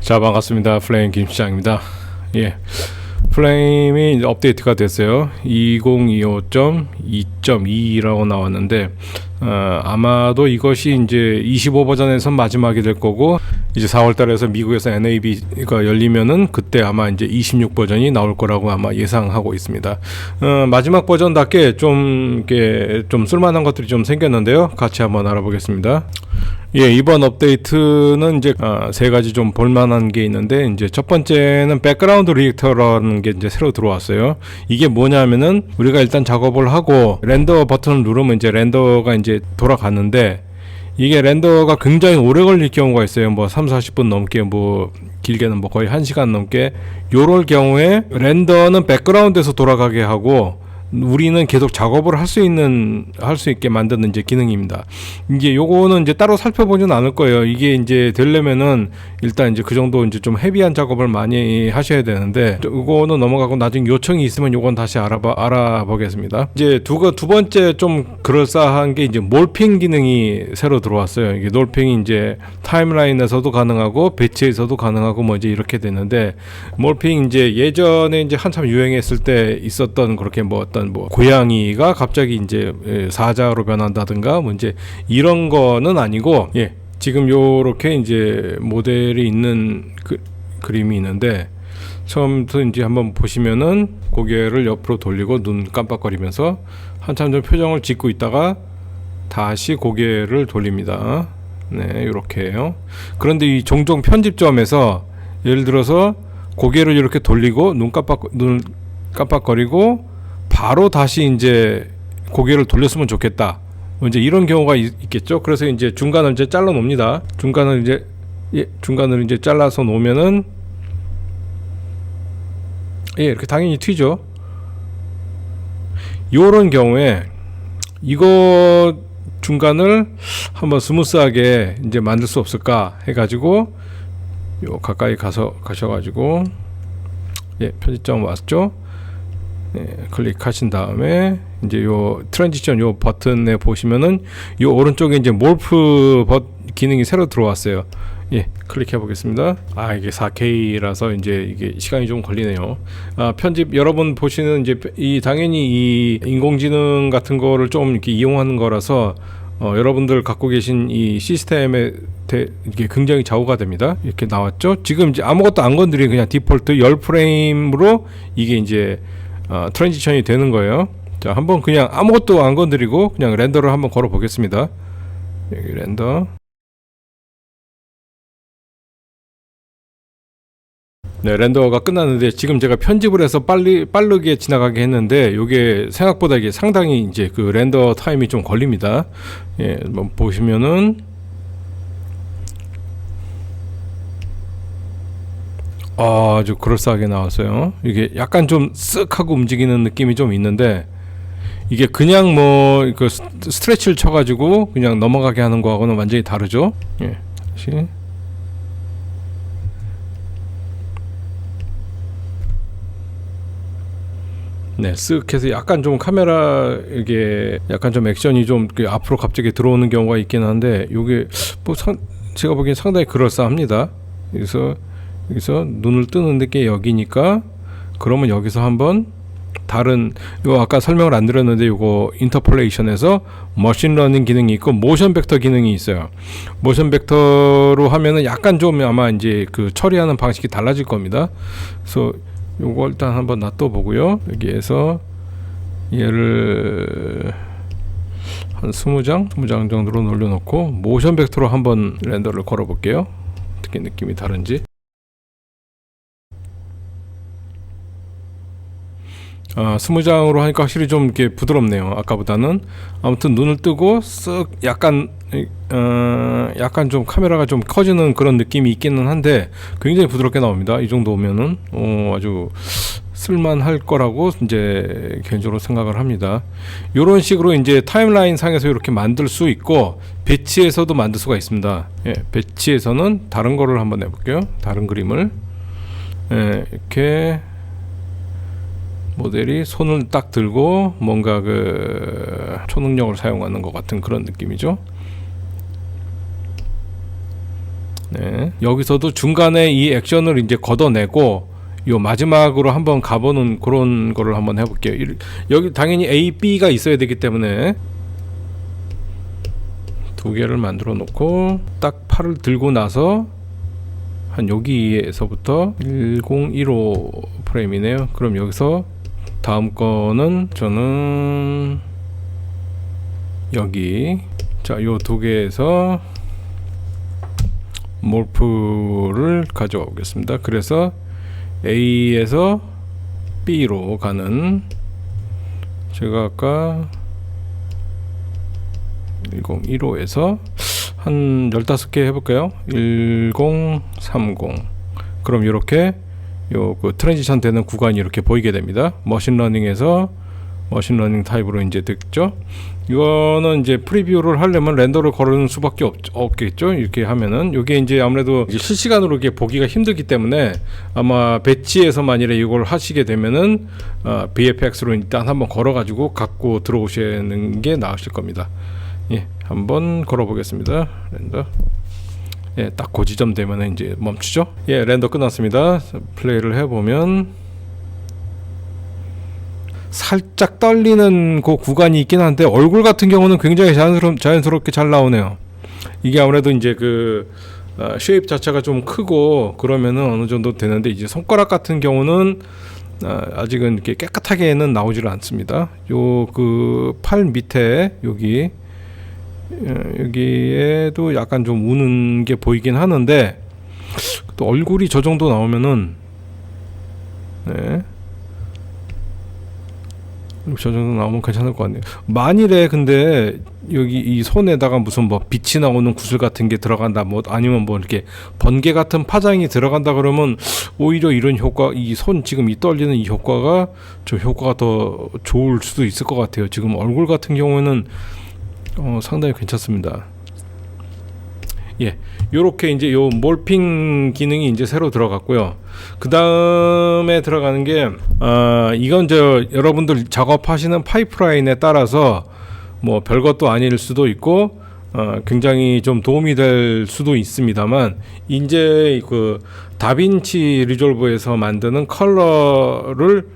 자, 반갑습니다. 플레임 김시장입니다. 예, 플레임이 이제 업데이트가 됐어요. 2025.2.2라고 나왔는데 아마도 이것이 이제 25 버전에서 마지막이 될 거고, 이제 4월달에서 미국에서 NAB가 열리면은 그때 아마 이제 26 버전이 나올 거라고 아마 예상하고 있습니다. 마지막 버전답게 좀 이렇게 좀 쓸만한 것들이 좀 생겼는데요. 같이 한번 알아보겠습니다. 예, 이번 업데이트는 이제 세 가지 좀 볼만한 게 있는데, 이제 첫 번째는 백그라운드 리액터라는 게 이제 새로 들어왔어요. 이게 뭐냐면은 우리가 일단 작업을 하고 렌더 버튼을 누르면 이제 렌더가 이제 돌아가는데, 이게 렌더가 굉장히 오래 걸릴 경우가 있어요. 뭐 3-40분 넘게, 뭐 길게는 뭐 거의 1시간 넘게. 요럴 경우에 렌더는 백그라운드에서 돌아가게 하고 우리는 계속 작업을 할 수 있게 만드는 이제 기능입니다. 이제 요거는 이제 따로 살펴보지는 않을 거예요. 이게 이제 되려면은 일단 이제 그 정도 이제 좀 헤비한 작업을 많이 하셔야 되는데, 요거는 넘어가고 나중에 요청이 있으면 요건 다시 알아보겠습니다. 이제 두 번째 좀 그럴싸한 게 이제 몰핑 기능이 새로 들어왔어요. 이게 몰핑이 이제 타임라인에서도 가능하고 배치에서도 가능하고 뭐 이제 이렇게 되는데, 몰핑 이제 예전에 이제 한참 유행했을 때 있었던 그렇게 뭐 어떤 뭐 고양이가 갑자기 이제 사자로 변한다든가 뭐 이제 이런 거는 아니고, 예, 지금 요렇게 이제 모델이 있는 그림이 있는데, 처음부터 이제 한번 보시면은 고개를 옆으로 돌리고 눈 깜빡거리면서 한참 좀 표정을 짓고 있다가 다시 고개를 돌립니다. 네, 요렇게요. 그런데 이 종종 편집점에서 예를 들어서 고개를 이렇게 돌리고 눈 깜빡거리고 바로 다시 이제 고개를 돌렸으면 좋겠다, 이제 이런 경우가 있겠죠. 그래서 이제 중간을 이제 잘라 놓습니다. 중간을 이제 잘라서 놓으면은, 예, 이렇게 당연히 튀죠. 요런 경우에 이거 중간을 한번 스무스하게 이제 만들 수 없을까 해가지고, 요 가까이 가셔가지고, 예, 편집점 왔죠. 네, 클릭하신 다음에 이제 요 트랜지션 요 버튼에 보시면은 요 오른쪽에 이제 몰프 기능이 새로 들어왔어요. 예, 클릭해 보겠습니다. 이게 4K라서 이제 이게 시간이 좀 걸리네요. 편집 여러분 보시는 이제 당연히 이 인공지능 같은 거를 좀 이렇게 이용하는 거라서 여러분들 갖고 계신 이 시스템에 이게 굉장히 좌우가 됩니다. 이렇게 나왔죠. 지금 이제 아무것도 안 건드린 그냥 디폴트 10프레임으로 이게 이제 트랜지션이 되는 거예요. 자, 한번 그냥 아무것도 안 건드리고 그냥 렌더를 한번 걸어 보겠습니다. 여기 렌더. 네, 렌더가 끝났는데, 지금 제가 편집을 해서 빠르게 지나가게 했는데, 요게 생각보다 이게 상당히 이제 그 렌더 타임이 좀 걸립니다. 예, 뭐 보시면은 아주 그럴싸하게 나왔어요. 이게 약간 좀 쓱 하고 움직이는 느낌이 좀 있는데, 이게 그냥 뭐 그 스트레치를 쳐가지고 그냥 넘어가게 하는 거하고는 완전히 다르죠. 예, 다시. 네, 쓱 해서 약간 좀 카메라 이게 약간 좀 액션이 좀 앞으로 갑자기 들어오는 경우가 있긴 한데, 요게 뭐 제가 보기엔 상당히 그럴싸합니다. 여기서 눈을 뜨는 게 여기니까, 그러면 여기서 한번 다른 요 아까 설명을 안 드렸는데, 요거 인터폴레이션에서 머신러닝 기능이 있고 모션 벡터 기능이 있어요. 모션 벡터로 하면은 약간 좀 아마 이제 그 처리하는 방식이 달라질 겁니다. 그래서 요거 일단 한번 놔둬 보고요. 여기에서 얘를 한 20장 정도로 올려놓고 모션 벡터로 한번 렌더를 걸어 볼게요. 어떻게 느낌이 다른지. 20장으로 하니까 확실히 좀 이렇게 부드럽네요, 아까보다는. 아무튼 눈을 뜨고 쓱 약간 좀 카메라가 좀 커지는 그런 느낌이 있기는 한데, 굉장히 부드럽게 나옵니다. 이 정도 오면은 아주 쓸만할 거라고 이제 개인적으로 생각을 합니다. 이런 식으로 이제 타임라인 상에서 이렇게 만들 수 있고, 배치에서도 만들 수가 있습니다. 예, 배치에서는 다른 거를 한번 내볼게요. 다른 그림을. 예, 이렇게 모델이 손을 딱 들고 뭔가 그 초능력을 사용하는 것 같은 그런 느낌이죠. 네. 여기서도 중간에 이 액션을 이제 걷어내고 요 마지막으로 한번 가보는 그런 거를 한번 해볼게요. 여기 당연히 A, B가 있어야 되기 때문에 두 개를 만들어 놓고 딱 팔을 들고 나서 한 여기에서부터 1015 프레임이네요. 그럼 여기서 다음 거는 저는 여기 자, 요 두 개에서 몰프를 가져와 보겠습니다. 그래서 A에서 B로 가는 제가 아까 1015에서 한 15개 해볼까요? 1030 그럼 이렇게 요 그 트랜지션 되는 구간이 이렇게 보이게 됩니다. 머신러닝에서 머신러닝 타입으로 이제 됐죠. 이거는 이제 프리뷰를 하려면 렌더를 걸을 수밖에 없겠죠. 이렇게 하면은 이게 이제 아무래도 이제 실시간으로 이렇게 보기가 힘들기 때문에 아마 배치에서 만일에 이걸 하시게 되면은 VFX로 일단 한번 걸어가지고 갖고 들어오시는 게 나으실 겁니다. 예, 한번 걸어보겠습니다. 렌더. 예, 딱 그 지점 되면 이제 멈추죠. 예, 렌더 끝났습니다. 플레이를 해보면 살짝 떨리는 그 구간이 있긴 한데 얼굴 같은 경우는 굉장히 자연스럽게 잘 나오네요. 이게 아무래도 이제 그 쉐입 자체가 좀 크고 그러면은 어느 정도 되는데 이제 손가락 같은 경우는 아직은 이렇게 깨끗하게는 나오지를 않습니다. 요 그 팔 밑에 여기에도 약간 좀 우는 게 보이긴 하는데 또 얼굴이 저 정도 나오면은 네. 저 정도 나오면 괜찮을 것 같네요. 만일에 근데 여기 이 손에다가 무슨 뭐 빛이 나오는 구슬 같은 게 들어간다, 뭐 아니면 뭐 이렇게 번개 같은 파장이 들어간다 그러면 오히려 이런 효과, 이 손 지금 이 떨리는 이 효과가 좀 효과가 더 좋을 수도 있을 것 같아요. 지금 얼굴 같은 경우에는 상당히 괜찮습니다. 예, 요렇게 이제 요 몰핑 기능이 이제 새로 들어갔고요. 그 다음에 들어가는 게 이건 여러분들 작업하시는 파이프라인에 따라서 뭐 별것도 아닐 수도 있고 굉장히 좀 도움이 될 수도 있습니다만 이제 그 다빈치 리졸브에서 만드는 컬러를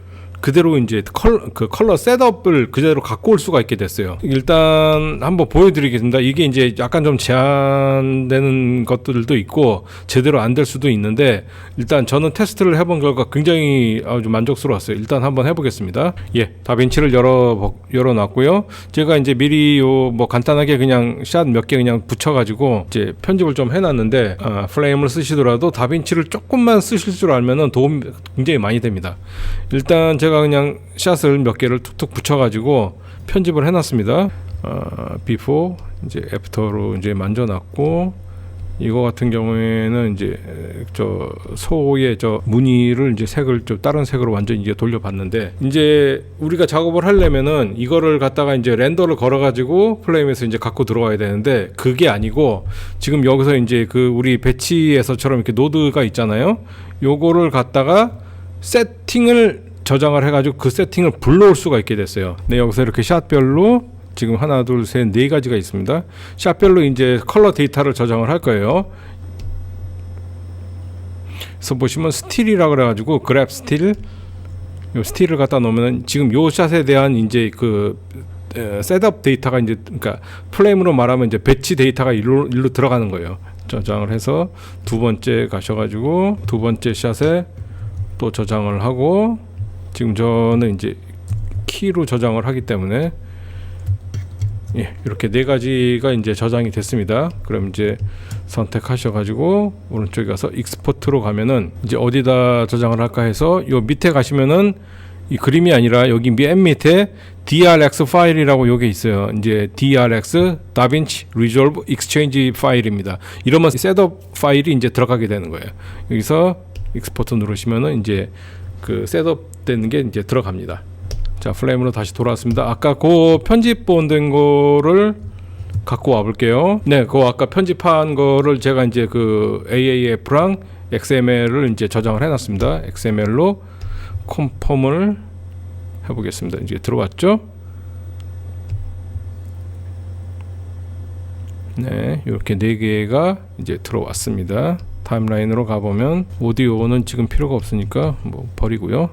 그대로 이제 컬러 셋업을 그대로 갖고 올 수가 있게 됐어요. 일단 한번 보여드리겠습니다. 이게 이제 약간 좀 제한되는 것들도 있고 제대로 안 될 수도 있는데 일단 저는 테스트를 해본 결과 굉장히 아주 만족스러웠어요. 일단 한번 해보겠습니다. 예, 다빈치를 열어놨고요. 제가 이제 미리 뭐 간단하게 그냥 샷 몇 개 그냥 붙여가지고 이제 편집을 좀 해놨는데 플레임을 쓰시더라도 다빈치를 조금만 쓰실 줄 알면은 도움이 굉장히 많이 됩니다. 일단 제가 그냥 샷을 몇 개를 툭툭 붙여가지고 편집을 해놨습니다. before 이제 after로 이제 만져놨고 이거 같은 경우에는 이제 저 소의 저 무늬를 이제 색을 좀 다른 색으로 완전히 이제 돌려봤는데 이제 우리가 작업을 하려면은 이거를 갖다가 이제 렌더를 걸어가지고 플레임에서 이제 갖고 들어와야 되는데 그게 아니고 지금 여기서 이제 그 우리 배치에서처럼 이렇게 노드가 있잖아요. 요거를 갖다가 세팅을 저장을 해가지고 그 세팅을 불러올 수가 있게 됐어요. 네, 여기서 이렇게 샷별로 지금 하나, 둘, 셋, 네 가지가 있습니다. 샷별로 이제 컬러 데이터를 저장을 할 거예요. 그래서 보시면 스틸이라 그래가지고 그랩 스틸, 요 스틸을 갖다 놓으면 지금 요 샷에 대한 이제 그 셋업 데이터가 이제 그러니까 플레임으로 말하면 이제 배치 데이터가 일로 들어가는 거예요. 저장을 해서 두 번째 가셔가지고 두 번째 샷에 또 저장을 하고 지금 저는 이제 키로 저장을 하기 때문에 예, 이렇게 네 가지가 이제 저장이 됐습니다. 그럼 이제 선택하셔가지고 오른쪽에 가서 익스포트로 가면은 이제 어디다 저장을 할까 해서 요 밑에 가시면은 이 그림이 아니라 여기 맨 밑에 DRX 파일이라고 요게 있어요. 이제 DRX 다빈치 리졸브 익스체인지 파일입니다. 이러면 셋업 파일이 이제 들어가게 되는 거예요. 여기서 익스포트 누르시면은 이제 그 셋업 되는 게 이제 들어갑니다. 자, 플레임으로 다시 돌아왔습니다. 아까 그 편집본 거를 갖고 와 볼게요. 네, 그 아까 편집한 거를 제가 이제 그 AAF랑 XML을 이제 저장을 해놨습니다. XML로 컨펌을 해보겠습니다. 이제 들어왔죠? 네, 이렇게 4개가 이제 들어왔습니다. 타임라인으로 가보면 오디오는 지금 필요가 없으니까 뭐 버리고요.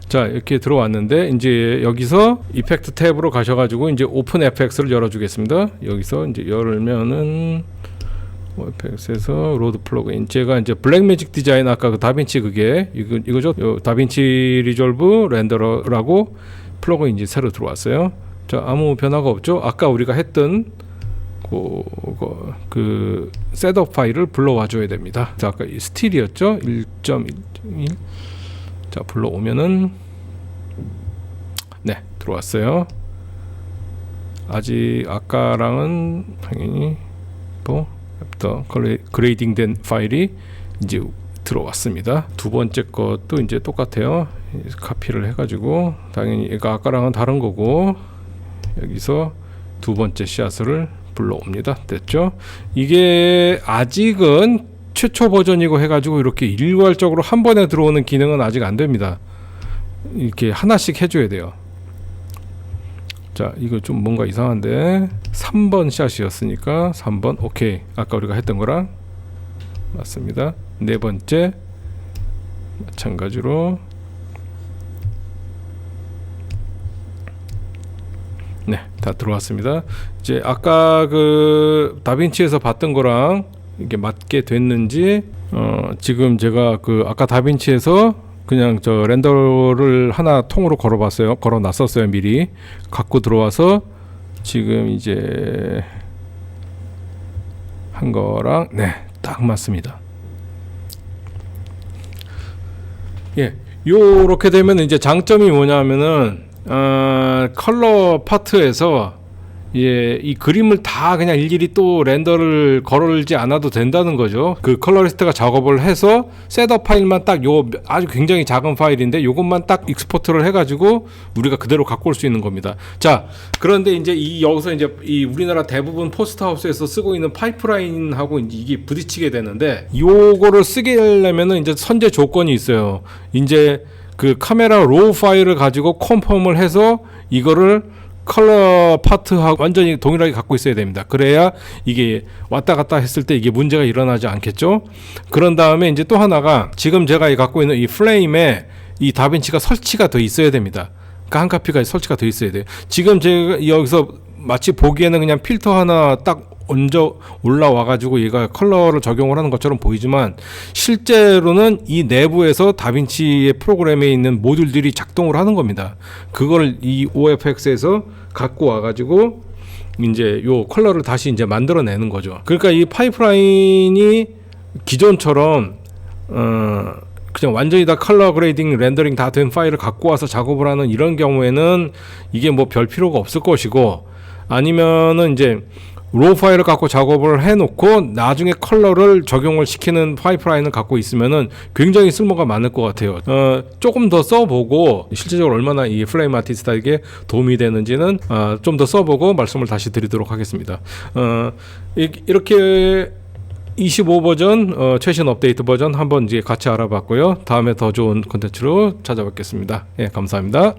자, 이렇게 들어왔는데 이제 여기서 이펙트 탭으로 가셔가지고 이제 오픈 FX를 열어주겠습니다. 여기서 이제 열면은 FX에서 로드 플러그인, 제가 이제 블랙매직 디자인, 아까 그 다빈치 그게 이거죠. 다빈치 리졸브 렌더러라고 플러그인 이제 새로 들어왔어요. 자, 아무 변화가 없죠. 아까 우리가 했던 그 셋업 파일을 불러와 줘야 됩니다. 자, 아까 스틸이었죠. 1.1. 자, 불러오면은 네, 들어왔어요. 아직 아까랑은 당연히 또 그레이딩된 파일이 이제 들어왔습니다. 두 번째 것도 이제 똑같아요. 카피를 해가지고 당연히 얘가 아까랑은 다른 거고 여기서 두 번째 샷을 불러옵니다. 됐죠? 이게 아직은 최초 버전이고 해가지고 이렇게 일괄적으로 한 번에 들어오는 기능은 아직 안 됩니다. 이렇게 하나씩 해줘야 돼요. 자, 이거 좀 뭔가 이상한데 3번 샷이었으니까 3번 오케이. 아까 우리가 했던 거랑 맞습니다. 네 번째 마찬가지로 네, 다 들어왔습니다. 이제 아까 그 다빈치에서 봤던 거랑 이게 맞게 됐는지 지금 제가 그 아까 다빈치에서 그냥 저 렌더를 하나 통으로 걸어놨었어요. 미리 갖고 들어와서 지금 이제 한 거랑 네, 딱 맞습니다. 예, 요렇게 되면 이제 장점이 뭐냐면은 컬러 파트에서 예, 이 그림을 다 그냥 일일이 또 렌더를 걸지 않아도 된다는 거죠. 그 컬러리스트가 작업을 해서 셋업 파일만 딱 요 아주 굉장히 작은 파일인데 요것만 딱 익스포트를 해가지고 우리가 그대로 갖고 올 수 있는 겁니다. 자, 그런데 이제 여기서 이제 이 우리나라 대부분 포스트하우스에서 쓰고 있는 파이프라인하고 이제 이게 부딪히게 되는데 요거를 쓰게 하려면은 이제 선제 조건이 있어요. 이제 그 카메라 로우 파일을 가지고 컴펌을 해서 이거를 컬러 파트하고 완전히 동일하게 갖고 있어야 됩니다. 그래야 이게 왔다 갔다 했을 때 이게 문제가 일어나지 않겠죠. 그런 다음에 이제 또 하나가 지금 제가 갖고 있는 이 플레임에 이 다빈치가 설치가 돼 있어야 됩니다. 그러니까 한 카피가 설치가 돼 있어야 돼요. 지금 제가 여기서 마치 보기에는 그냥 필터 하나 딱 얹어 올라와 가지고 얘가 컬러를 적용을 하는 것처럼 보이지만 실제로는 이 내부에서 다빈치의 프로그램에 있는 모듈들이 작동을 하는 겁니다. 그걸 이 OFX에서 갖고 와 가지고 이제 요 컬러를 다시 이제 만들어내는 거죠. 그러니까 이 파이프라인이 기존처럼 그냥 완전히 다 컬러 그레이딩 렌더링 다 된 파일을 갖고 와서 작업을 하는 이런 경우에는 이게 뭐 별 필요가 없을 것이고, 아니면은 이제 로우 파일을 갖고 작업을 해놓고 나중에 컬러를 적용을 시키는 파이프라인을 갖고 있으면은 굉장히 쓸모가 많을 것 같아요. 조금 더 써보고 실제적으로 얼마나 이 플레임 아티스트에게 도움이 되는지는 좀 더 써보고 말씀을 다시 드리도록 하겠습니다. 이렇게 25 버전 최신 업데이트 버전 한번 이제 같이 알아봤고요. 다음에 더 좋은 콘텐츠로 찾아뵙겠습니다. 예, 감사합니다.